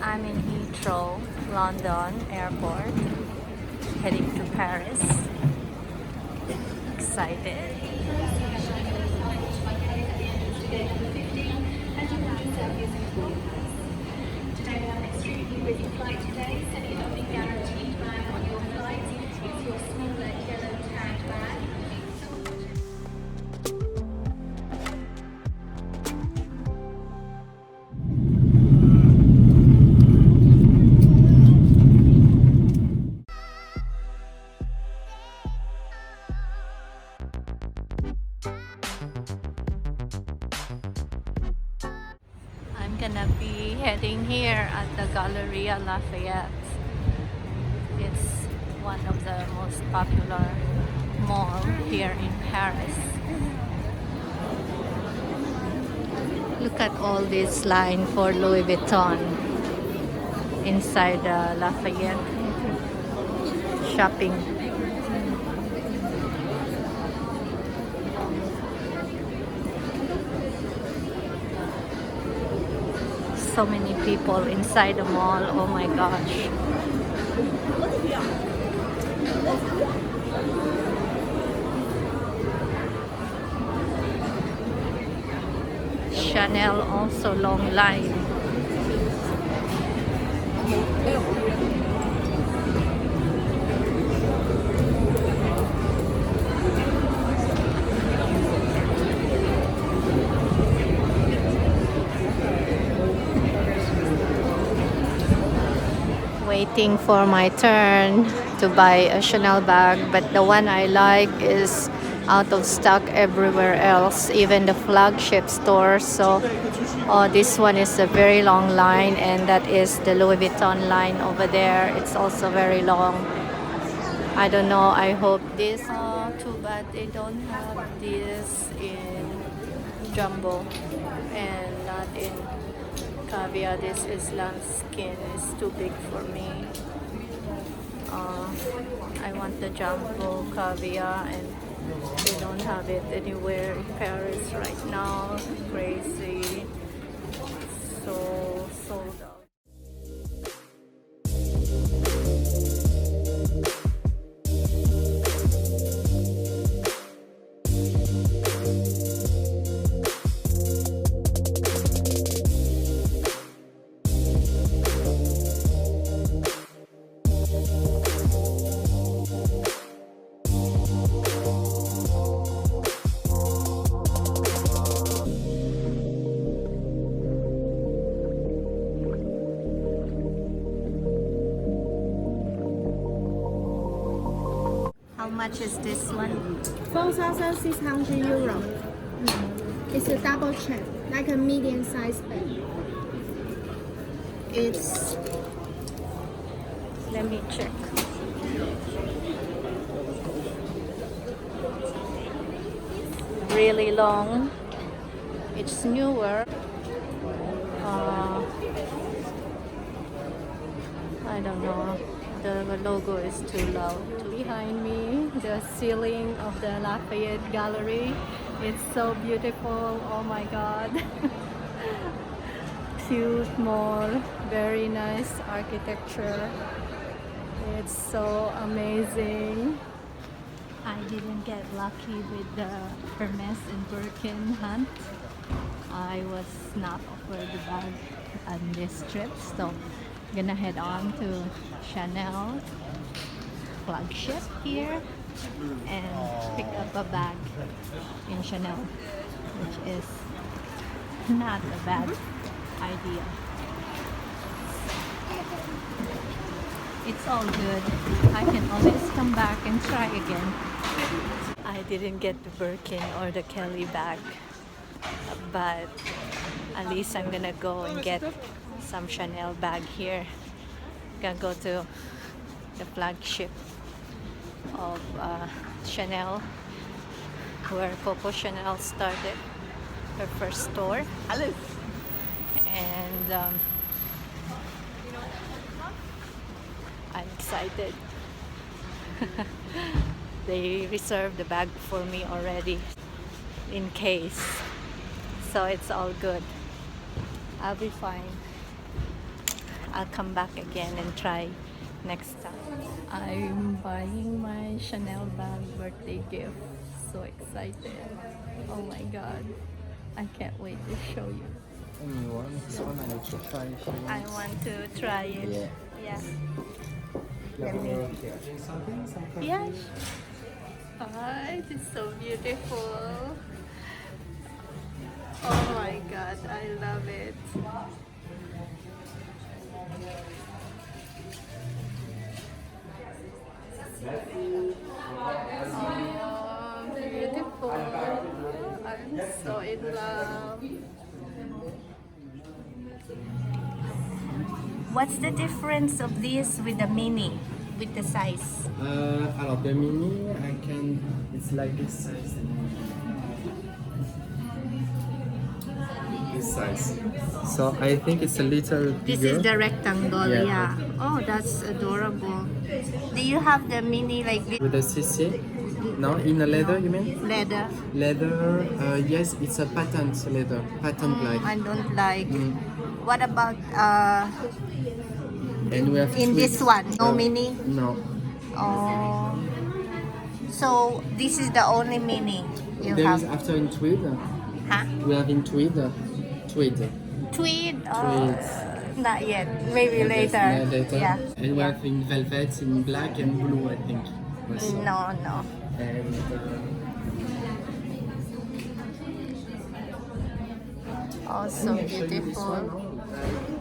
I'm in Heathrow, London airport, heading to Paris. Excited. Today we have an extremely busy flight today, so the only guaranteed bag on your flight is your smaller yellow tagged bag. I'm gonna be heading here at the Galleria Lafayette. It's one of the most popular mall here in Paris. Look at all this line for Louis Vuitton inside the Lafayette shopping. So many people inside the mall. Oh my gosh. Chanel also long line. Waiting for my turn to buy a Chanel bag, but the one I like is out of stock everywhere else, even the flagship store. So this one is a very long line, and that is the Louis Vuitton line over there. It's also very long. I don't know, I hope this. Too bad they don't have this in jumbo and not in caviar. This Islam skin is too big for me. I want the jumbo caviar, and they don't have it anywhere in Paris right now. Crazy. So sold out. How much is this one? 4,600 euro. It's a double check, like a medium size bag. It's, let me check. Really long. It's newer. I don't know. The logo is too loud. Behind me, the ceiling of the Lafayette Gallery. It's so beautiful. Oh my god. Cute mall. Very nice architecture. It's so amazing. I didn't get lucky with the Hermes and BIRKIN hunt. I was not offered the bag on this trip, so I'm gonna head on to Chanel flagship here and pick up a bag in Chanel, which is not a bad idea. It's all good. I can always come back and try again. I didn't get the Birkin or the Kelly bag, but at least I'm gonna go and get some Chanel bag here. Gonna go to the flagship of Chanel, where Coco Chanel started her first store. Hello. And I'm excited. They reserved the bag for me already in case, so it's all good. I'll be fine. I'll come back again and try next time. I'm buying my Chanel bag birthday gift. So excited. Oh my god. I can't wait to show you. I want to try it. Yeah. Let me. Yes. Ah, it is so beautiful. Oh my god, I love it. Oh, beautiful. I'm so in love. What's the difference of this with the mini, with the size? Alors the mini, it's like this size. This size. So I think it's a little bigger. This is the rectangle, Yeah. yeah. Oh, that's adorable. Do you have the mini like this? With a CC? No, in a leather you mean? Leather? Leather, yes, it's a patent leather, patent like. I don't like. What about And we have in tweeds. this one? No mini? No. Oh. So this is the only mini you There have? is after in tweed. Huh? We have in tweed. Tweed. Tweed? Tweeds. Not yet. Maybe later. Later. Yeah. And we have in velvet, in black and blue, I think. Also. No. And Oh, so beautiful.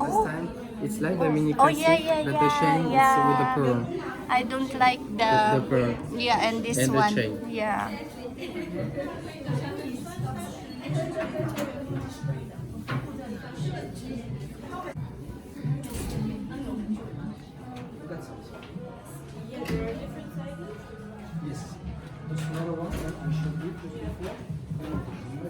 this time it's like the mini Oh, classic, yeah. but the chain is with the pearl. I don't like The pearl. Yeah, and this And the one. chain. Yeah. Yes. Another one I should give before.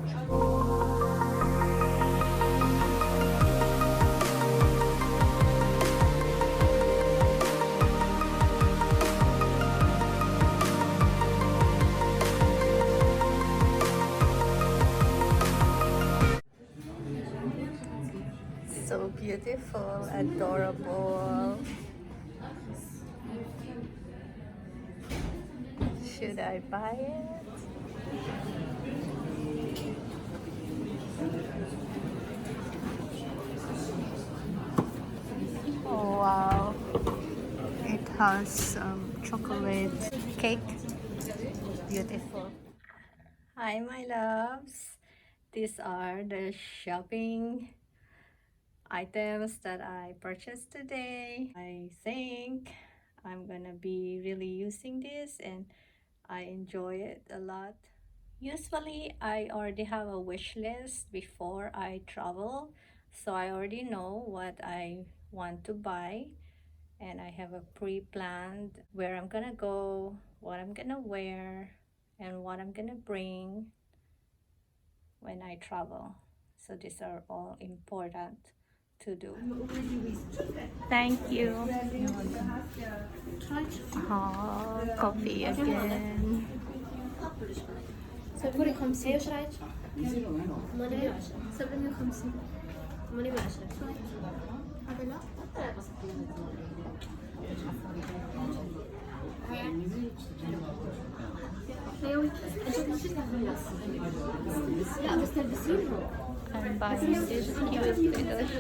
So beautiful, adorable. Should I buy it? Oh wow. It has chocolate cake. Beautiful. Hi my loves. These are the shopping items that I purchased today. I think I'm gonna be really using this and I enjoy it a lot. Usually I already have a wish list before I travel, so I already know what I want to buy and I have a pre-planned where I'm gonna go, what I'm gonna wear, and what I'm gonna bring when I travel. So these are all important to do. Thank you. Oh, coffee again. صبرني 50 ايش رايك؟ ماني 10 صبرني 50 ماني 10 هذا لا لا بس تلبسينهم I'm buying this cute little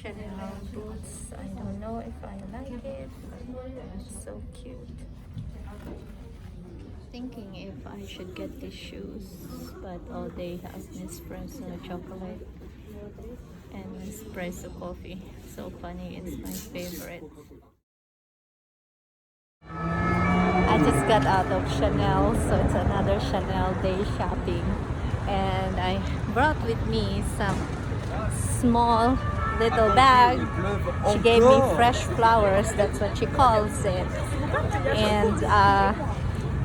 Chanel boots. I don't know if I like it. It's so cute. Thinking if I should get these shoes, but all they have Nespresso chocolate and espresso coffee. So funny, it's my favorite. I just got out of Chanel, so it's another Chanel day shopping, and I brought with me some small little bag. She gave me fresh flowers, that's what she calls it, and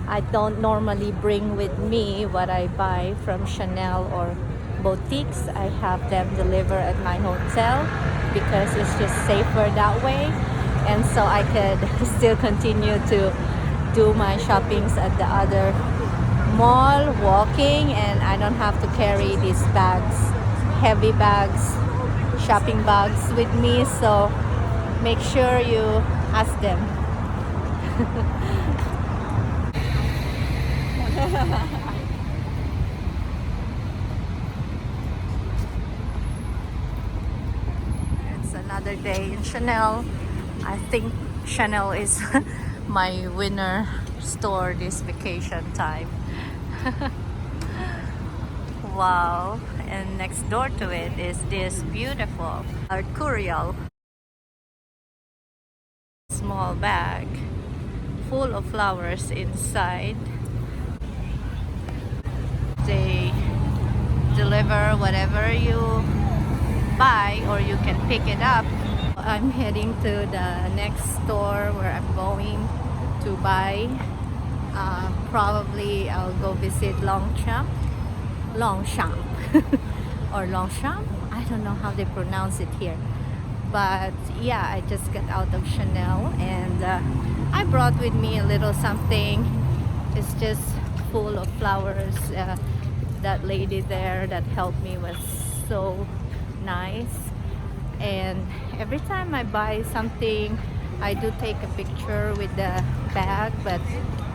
I don't normally bring with me what I buy from Chanel or boutiques. I have them deliver at my hotel because it's just safer that way, and so I could still continue to do my shoppings at the other mall walking, and I don't have to carry these bags, heavy bags, shopping bags with me. So make sure you ask them. It's another day in Chanel. I think Chanel is my winner store this vacation time. Wow. And next door to it is this beautiful Arcurial small bag full of flowers inside. They deliver whatever you buy, or you can pick it up. I'm heading to the next store where I'm going to buy. Probably I'll go visit Longchamp or Longchamp. I don't know how they pronounce it here, but yeah, I just got out of Chanel, and I brought with me a little something. It's just full of flowers. That lady there that helped me was so nice, and every time I buy something, I do take a picture with the bag, but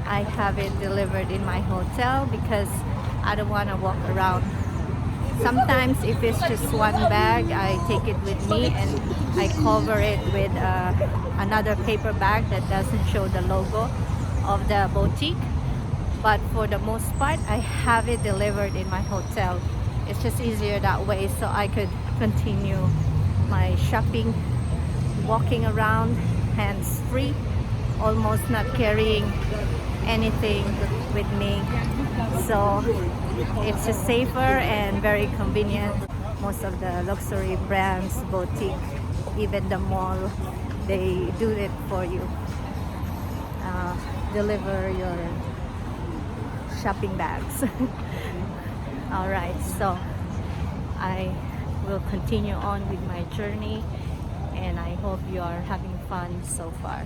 I have it delivered in my hotel because I don't want to walk around. Sometimes if it's just one bag, I take it with me and I cover it with another paper bag that doesn't show the logo of the boutique. But for the most part, I have it delivered in my hotel. It's just easier that way, so I could continue my shopping, walking around hands-free, almost not carrying anything with me. So it's just safer and very convenient. Most of the luxury brands, boutique, even the mall, they do it for you. Deliver your shopping bags. All right, so I will continue on with my journey, and I hope you are having fun so far.